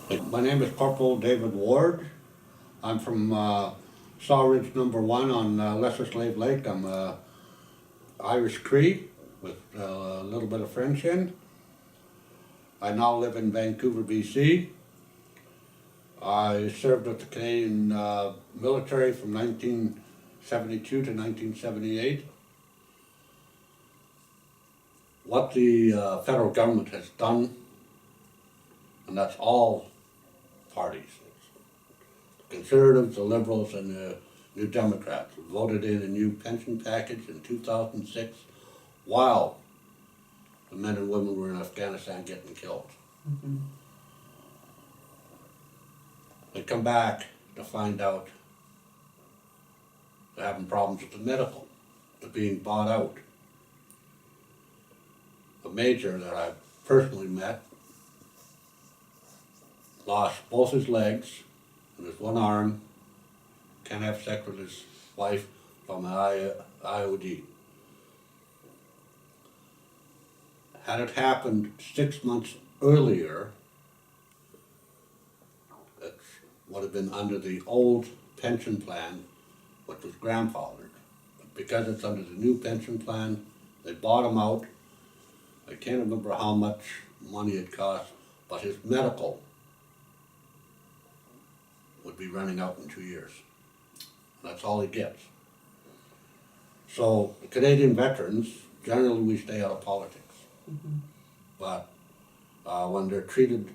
My name is Corporal David Ward. I'm from Sawridge Number 1 on Lesser Slave Lake. I'm Irish Cree with a little bit of French in. I now live in Vancouver, BC. I served with the Canadian military from 1972 to 1978. What the federal government has done, and that's all parties, the Conservatives, the Liberals, and the New Democrats, voted in a new pension package in 2006 while the men and women were in Afghanistan getting killed. Mm-hmm. They come back to find out they're having problems with the medical. They're being bought out. The major that I personally met lost both his legs and his one arm, can't have sex with his wife from an IOD. Had it happened 6 months earlier, it would have been under the old pension plan, which was grandfathered. But because it's under the new pension plan, they bought him out. I can't remember how much money it cost, but his medical would be running out in 2 years. That's all he gets. So the Canadian veterans, generally we stay out of politics. Mm-hmm. But when they're treated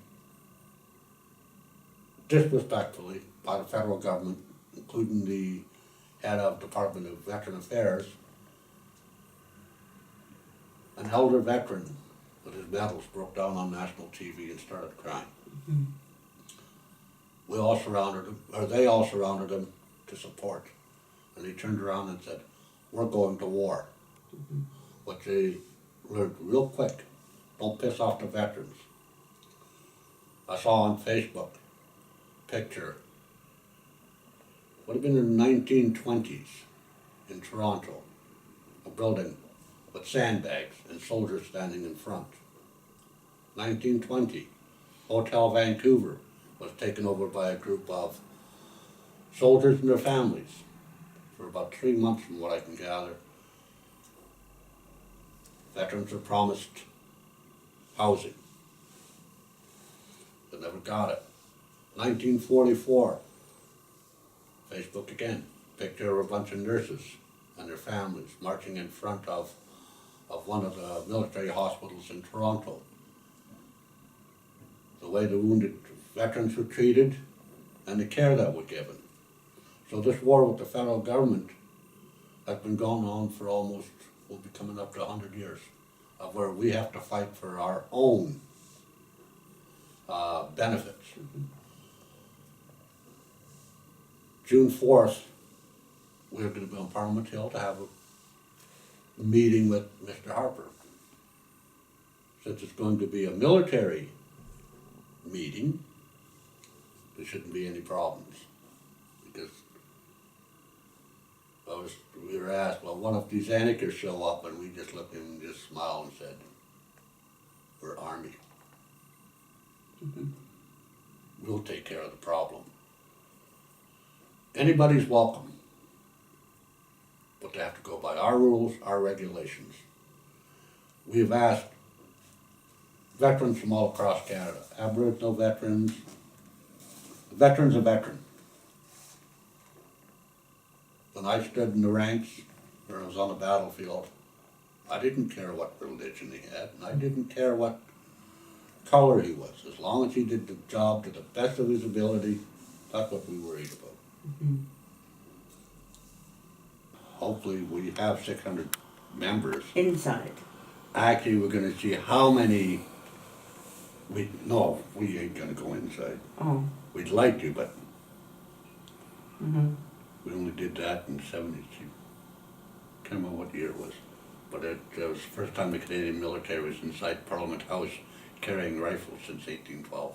disrespectfully by the federal government, including the head of Department of Veteran Affairs, an elder veteran with his medals broke down on national TV and started crying. Mm-hmm. We all surrounded him, or they all surrounded him to support. And he turned around and said, "We're going to war." Mm-hmm. What they learned real quick, don't piss off the veterans. I saw on Facebook a picture, would have been in the 1920s in Toronto, a building with sandbags and soldiers standing in front. 1920, Hotel Vancouver was taken over by a group of soldiers and their families for about 3 months from what I can gather. Veterans were promised housing. They never got it. 1944, Facebook again, picture of a bunch of nurses and their families marching in front of one of the military hospitals in Toronto. The way the wounded veterans were treated and the care that was given. So this war with the federal government has been going on for almost, will be coming up to 100 years, of where we have to fight for our own benefits. Mm-hmm. June 4th, we're going to be on Parliament Hill to have a meeting with Mr. Harper. Since it's going to be a military meeting, there shouldn't be any problems. Because we were asked, well, what if these anarchists show up? And we just looked at him and just smiled and said, "We're Army. Mm-hmm. We'll take care of the problem." Anybody's welcome, but they have to go by our rules, our regulations. We've asked veterans from all across Canada, Aboriginal veterans. A veteran's a veteran. When I stood in the ranks, or I was on the battlefield, I didn't care what religion he had, and I didn't care what color he was. As long as he did the job to the best of his ability, that's what we worried about. Mm-hmm. Hopefully we have 600 members. Inside. Actually, we're gonna see how many, we ain't gonna go inside. Oh. We'd like to, but Mm-hmm. we only did that in 72. Can't remember what year it was. But it was the first time the Canadian military was inside Parliament House carrying rifles since 1812.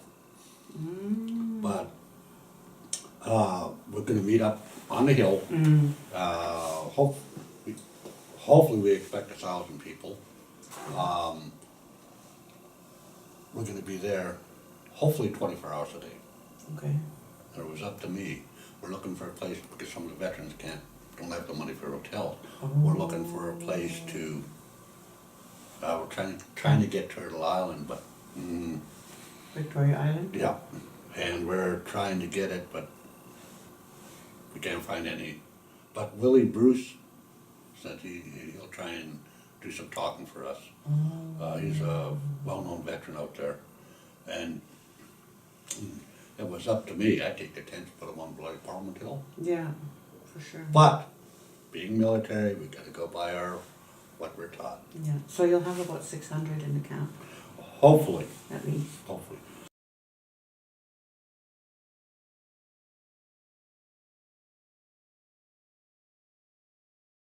Mm-hmm. But we're gonna meet up on the hill. Mm-hmm. Hopefully we expect 1,000 people. We're gonna be there hopefully 24 hours a day. Okay. And it was up to me. We're looking for a place because some of the veterans don't have the money for hotels. We're looking for a place to. We're trying to get Turtle Island, but Victoria Island? yeah, and we're trying to get it, but we can't find any. But Willie Bruce said he'll try and do some talking for us. He's a well-known veteran out there, and it was up to me. I'd take the tents, put them on bloody Parliament Hill. Yeah, for sure. But being military, we got to go by what we're taught. Yeah. So you'll have about 600 in the camp, Hopefully, at least. hopefully.